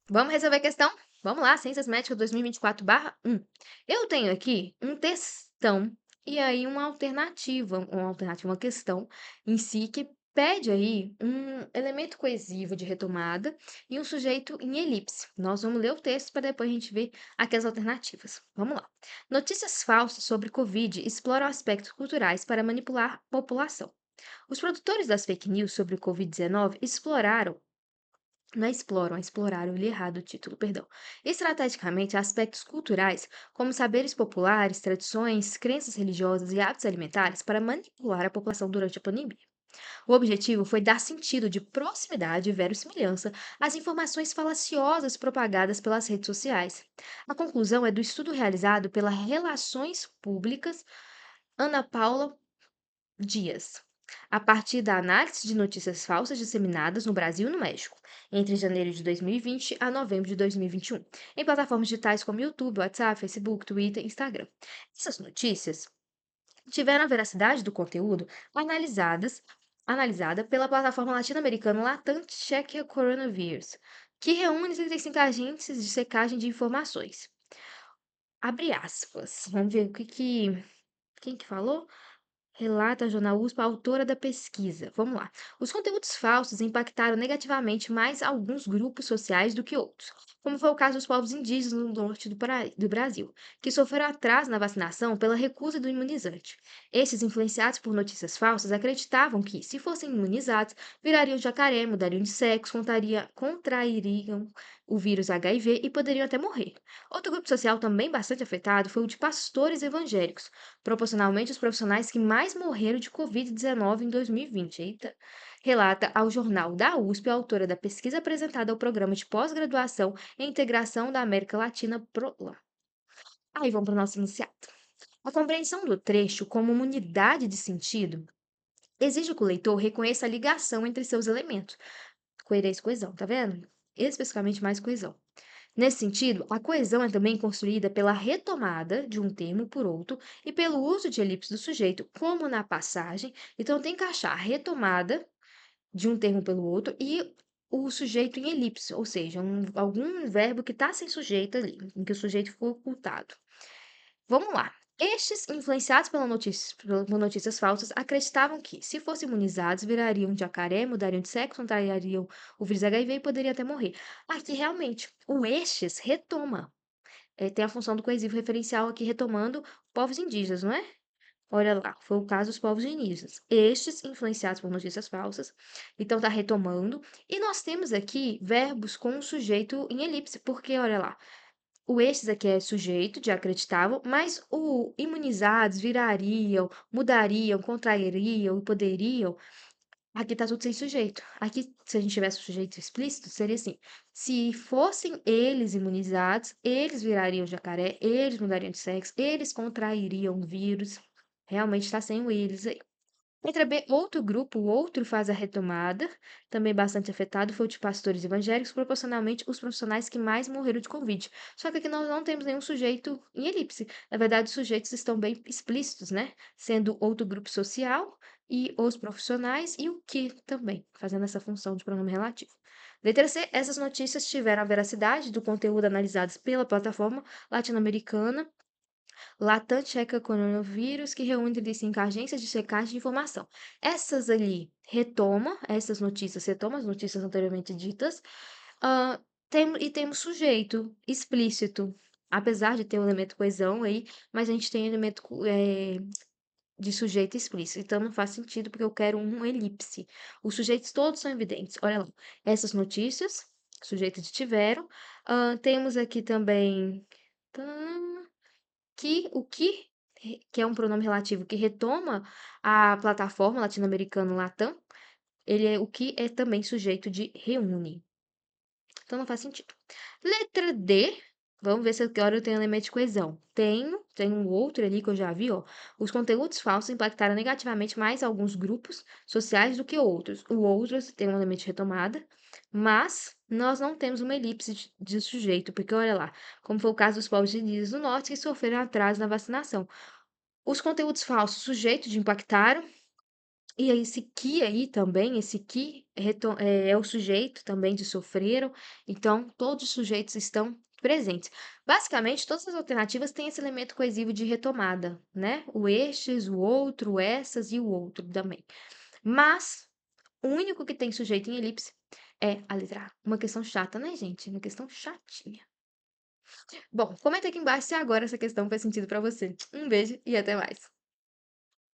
Vamos resolver a questão? Vamos lá, Ciências Médicas 2024/1. Eu tenho aqui um textão e aí uma questão em si que pede aí um elemento coesivo de retomada e um sujeito em elipse. Nós vamos ler o texto para depois a gente ver aqui as alternativas. Vamos lá. Notícias falsas sobre Covid exploram aspectos culturais para manipular a população. Os produtores das fake news sobre o Covid-19 exploraram, eu li errado o título, perdão. Estrategicamente, aspectos culturais, como saberes populares, tradições, crenças religiosas e hábitos alimentares, para manipular a população durante a pandemia. O objetivo foi dar sentido de proximidade e verossimilhança às informações falaciosas propagadas pelas redes sociais. A conclusão é do estudo realizado pela Relações Públicas Ana Paula Dias, a partir da análise de notícias falsas disseminadas no Brasil e no México, entre janeiro de 2020 a novembro de 2021, em plataformas digitais como YouTube, WhatsApp, Facebook, Twitter e Instagram. Essas notícias tiveram a veracidade do conteúdo analisada pela plataforma latino-americana Latam Check Coronavirus, que reúne 35 agentes de secagem de informações. Abre aspas. Vamos ver quem que falou? Relata a jornal USP, a autora da pesquisa. Vamos lá. Os conteúdos falsos impactaram negativamente mais alguns grupos sociais do que outros, como foi o caso dos povos indígenas no norte do Brasil, que sofreram atraso na vacinação pela recusa do imunizante. Esses, influenciados por notícias falsas, acreditavam que, se fossem imunizados, virariam jacaré, mudariam de sexo, contrairiam o vírus HIV e poderiam até morrer. Outro grupo social também bastante afetado foi o de pastores evangélicos, proporcionalmente os profissionais que mais morreram de Covid-19 em 2020. Eita. Relata ao jornal da USP a autora da pesquisa apresentada ao Programa de Pós-Graduação em Integração da América Latina, PROLAN. Aí vamos para o nosso enunciado. A compreensão do trecho como uma unidade de sentido exige que o leitor reconheça a ligação entre seus elementos. Coerência e coesão, tá vendo? Especificamente mais coesão. Nesse sentido, a coesão é também construída pela retomada de um termo por outro e pelo uso de elipse do sujeito, como na passagem. Então, tem que achar a retomada de um termo pelo outro e o sujeito em elipse, ou seja, algum verbo que está sem sujeito ali, em que o sujeito foi ocultado. Vamos lá. Estes, influenciados por notícias falsas, acreditavam que, se fossem imunizados, virariam de jacaré, mudariam de sexo, contrariariam o vírus HIV e poderiam até morrer. Aqui, realmente, o estes retoma. Tem a função do coesivo referencial aqui retomando povos indígenas, não é? Olha lá, foi o caso dos povos indígenas. Estes, influenciados por notícias falsas, então está retomando. E nós temos aqui verbos com o sujeito em elipse, porque, olha lá, o estes aqui é sujeito de acreditavam, mas o imunizados virariam, mudariam, contrairiam e poderiam. Aqui está tudo sem sujeito. Aqui, se a gente tivesse o sujeito explícito, seria assim: se fossem eles imunizados, eles virariam jacaré, eles mudariam de sexo, eles contrairiam o vírus. Realmente está sem o eles aí. Letra B, outro grupo, o outro faz a retomada, também bastante afetado, foi o de pastores evangélicos, proporcionalmente os profissionais que mais morreram de Covid. Só que aqui nós não temos nenhum sujeito em elipse. Na verdade, os sujeitos estão bem explícitos, né? Sendo outro grupo social e os profissionais e o que também, fazendo essa função de pronome relativo. Letra C, essas notícias tiveram a veracidade do conteúdo analisados pela plataforma latino-americana Latam checa coronavírus, que reúne 35 agências de checagem de informação. Essas notícias retomam as notícias anteriormente ditas, e temos sujeito explícito, apesar de ter o elemento coesão aí, mas a gente tem elemento de sujeito explícito, então não faz sentido porque eu quero um elipse. Os sujeitos todos são evidentes. Olha lá, essas notícias, sujeitos de tiveram. Temos aqui também que é um pronome relativo que retoma a plataforma latino-americana Latam, ele é o que é também sujeito de reúne. Então não faz sentido. Letra D, vamos ver se agora eu tenho elemento de coesão. Tem um outro ali que eu já vi, ó. Os conteúdos falsos impactaram negativamente mais alguns grupos sociais do que outros. O outros tem um elemento de retomada, mas nós não temos uma elipse de sujeito, porque olha lá, como foi o caso dos povos indígenas do norte que sofreram atraso na vacinação. Os conteúdos falsos sujeitos de impactaram E aí esse que aí também, esse que é o sujeito também de sofreram, então todos os sujeitos estão presentes. Basicamente, todas as alternativas têm esse elemento coesivo de retomada, né, o estes, o outro, o essas e o outro também. Mas, o único que tem sujeito em elipse é a letra A. Uma questão chata, né, gente? Uma questão chatinha. Bom, comenta aqui embaixo se agora essa questão faz sentido para você. Um beijo e até mais.